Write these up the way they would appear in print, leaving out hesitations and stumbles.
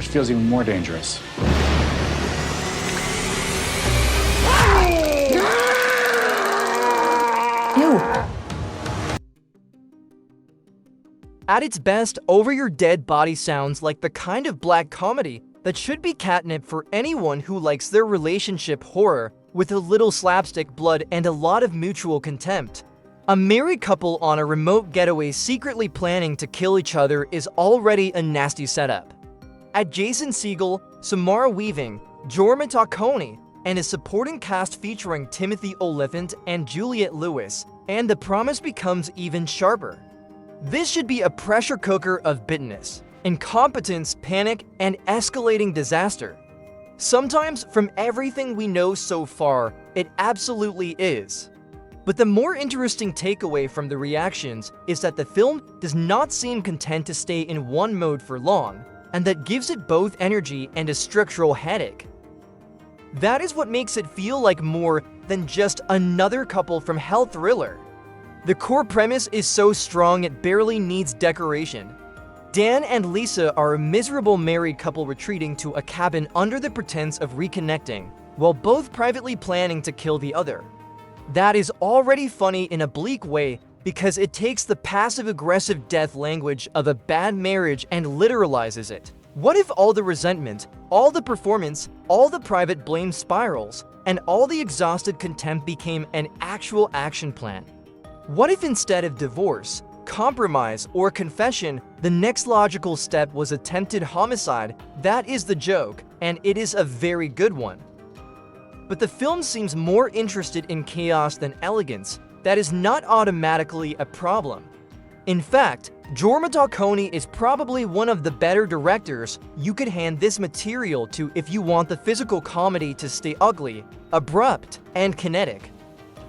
feels even more dangerous. Ew. At its best, Over Your Dead Body sounds like the kind of black comedy that should be catnip for anyone who likes their relationship horror with a little slapstick blood and a lot of mutual contempt. A married couple on a remote getaway secretly planning to kill each other is already a nasty setup. Add Jason Segel, Samara Weaving, Jorma Taccone, and a supporting cast featuring Timothy Olyphant and Juliette Lewis, and the promise becomes even sharper. This should be a pressure cooker of bitterness, incompetence, panic, and escalating disaster. Sometimes, from everything we know so far, it absolutely is. But the more interesting takeaway from the reactions is that the film does not seem content to stay in one mode for long, and that gives it both energy and a structural headache. That is what makes it feel like more than just another couple from hell thriller. The core premise is so strong it barely needs decoration. Dan and Lisa are a miserable married couple retreating to a cabin under the pretense of reconnecting, while both privately planning to kill the other. That is already funny in a bleak way because it takes the passive-aggressive death language of a bad marriage and literalizes it. What if all the resentment, all the performance, all the private blame spirals, and all the exhausted contempt became an actual action plan? What if instead of divorce, compromise, or confession, the next logical step was attempted homicide? That is the joke, and it is a very good one. But the film seems more interested in chaos than elegance. That is not automatically a problem. In fact, Jorma Taccone is probably one of the better directors you could hand this material to if you want the physical comedy to stay ugly, abrupt, and kinetic.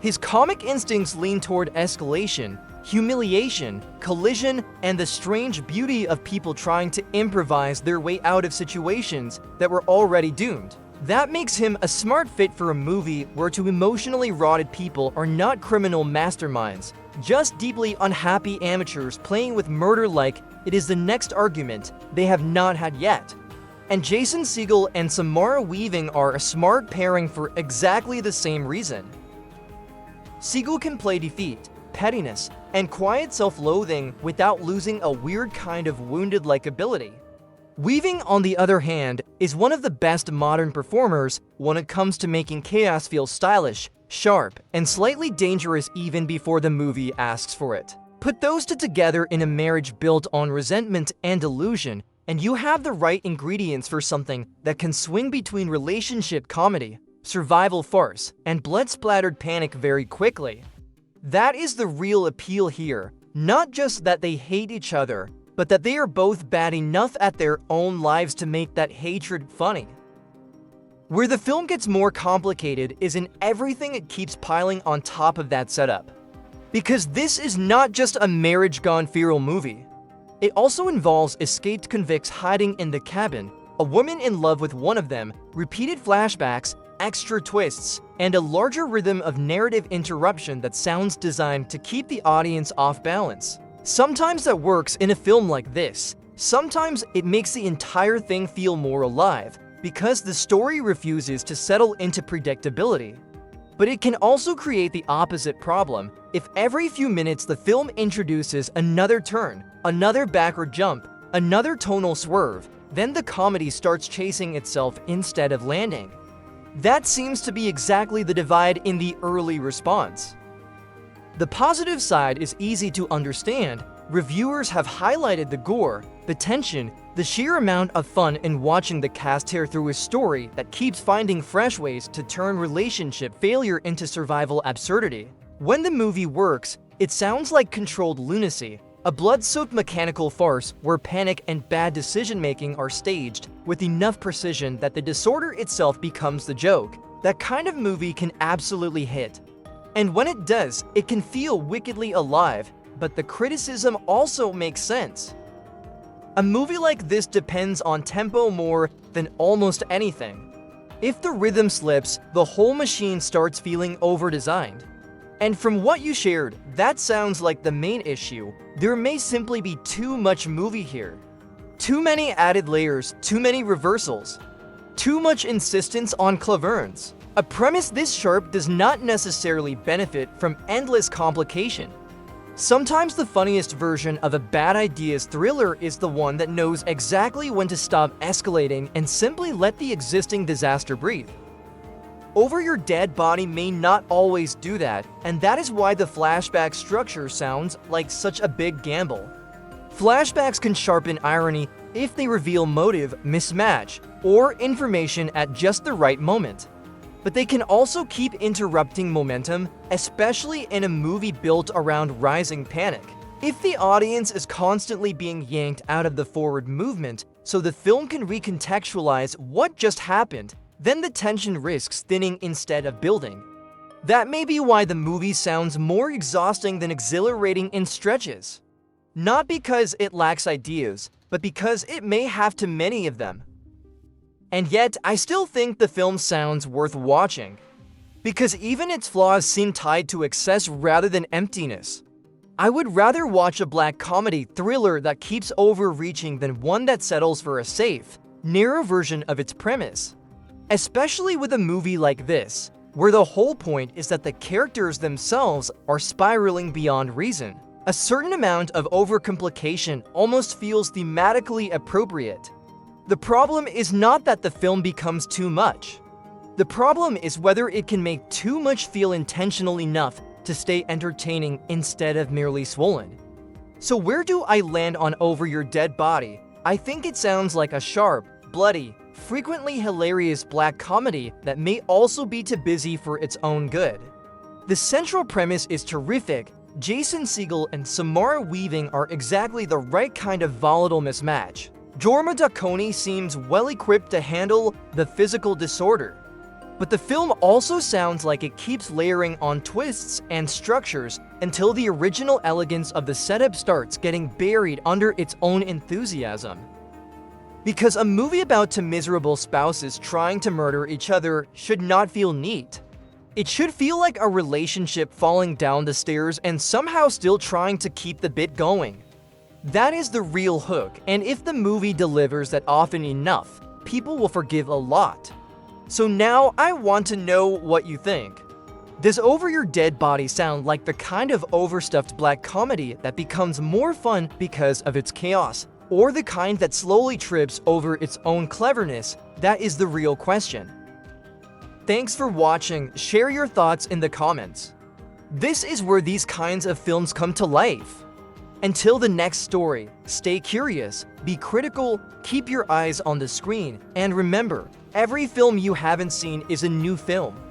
His comic instincts lean toward escalation, humiliation, collision, and the strange beauty of people trying to improvise their way out of situations that were already doomed. That makes him a smart fit for a movie where two emotionally rotted people are not criminal masterminds, just deeply unhappy amateurs playing with murder like it is the next argument they have not had yet. And Jason Segel and Samara Weaving are a smart pairing for exactly the same reason. Segel can play defeat, pettiness, and quiet self-loathing without losing a weird kind of wounded likability. Weaving, on the other hand, is one of the best modern performers when it comes to making chaos feel stylish, sharp, and slightly dangerous even before the movie asks for it. Put those two together in a marriage built on resentment and illusion, and you have the right ingredients for something that can swing between relationship comedy, survival farce, and blood-splattered panic very quickly. That is the real appeal here, not just that they hate each other, but that they are both bad enough at their own lives to make that hatred funny. Where the film gets more complicated is in everything it keeps piling on top of that setup. Because this is not just a marriage gone feral movie. It also involves escaped convicts hiding in the cabin, a woman in love with one of them, repeated flashbacks, extra twists, and a larger rhythm of narrative interruption that sounds designed to keep the audience off balance. Sometimes that works in a film like this. Sometimes it makes the entire thing feel more alive, because the story refuses to settle into predictability. But it can also create the opposite problem. If every few minutes the film introduces another turn, another backward jump, another tonal swerve, then the comedy starts chasing itself instead of landing. That seems to be exactly the divide in the early response. The positive side is easy to understand. Reviewers have highlighted the gore, the tension, the sheer amount of fun in watching the cast tear through a story that keeps finding fresh ways to turn relationship failure into survival absurdity. When the movie works, it sounds like controlled lunacy, a blood-soaked mechanical farce where panic and bad decision-making are staged with enough precision that the disorder itself becomes the joke. That kind of movie can absolutely hit. And when it does, it can feel wickedly alive, but the criticism also makes sense. A movie like this depends on tempo more than almost anything. If the rhythm slips, the whole machine starts feeling over-designed. And from what you shared, that sounds like the main issue. There may simply be too much movie here. Too many added layers, too many reversals. Too much insistence on cleverance. A premise this sharp does not necessarily benefit from endless complication. Sometimes the funniest version of a bad ideas thriller is the one that knows exactly when to stop escalating and simply let the existing disaster breathe. Over Your Dead Body may not always do that, and that is why the flashback structure sounds like such a big gamble. Flashbacks can sharpen irony if they reveal motive mismatch or information at just the right moment. But they can also keep interrupting momentum, especially in a movie built around rising panic. If the audience is constantly being yanked out of the forward movement so the film can recontextualize what just happened, then the tension risks thinning instead of building. That may be why the movie sounds more exhausting than exhilarating in stretches. Not because it lacks ideas, but because it may have too many of them. And yet, I still think the film sounds worth watching, because even its flaws seem tied to excess rather than emptiness. I would rather watch a black comedy thriller that keeps overreaching than one that settles for a safe, narrow version of its premise. Especially with a movie like this, where the whole point is that the characters themselves are spiraling beyond reason. A certain amount of overcomplication almost feels thematically appropriate. The problem is not that the film becomes too much. The problem is whether it can make too much feel intentional enough to stay entertaining instead of merely swollen. So where do I land on Over Your Dead Body? I think it sounds like a sharp, bloody, frequently hilarious black comedy that may also be too busy for its own good. The central premise is terrific. Jason Segel and Samara Weaving are exactly the right kind of volatile mismatch. Jorma Taccone seems well-equipped to handle the physical disorder. But the film also sounds like it keeps layering on twists and structures until the original elegance of the setup starts getting buried under its own enthusiasm. Because a movie about two miserable spouses trying to murder each other should not feel neat. It should feel like a relationship falling down the stairs and somehow still trying to keep the bit going. That is the real hook, and if the movie delivers that often enough, people will forgive a lot. So now I want to know what you think. Does Over Your Dead Body sound like the kind of overstuffed black comedy that becomes more fun because of its chaos, or the kind that slowly trips over its own cleverness? That is the real question. Thanks for watching. Share your thoughts in the comments. This is where these kinds of films come to life. Until the next story, stay curious, be critical, keep your eyes on the screen, and remember, every film you haven't seen is a new film.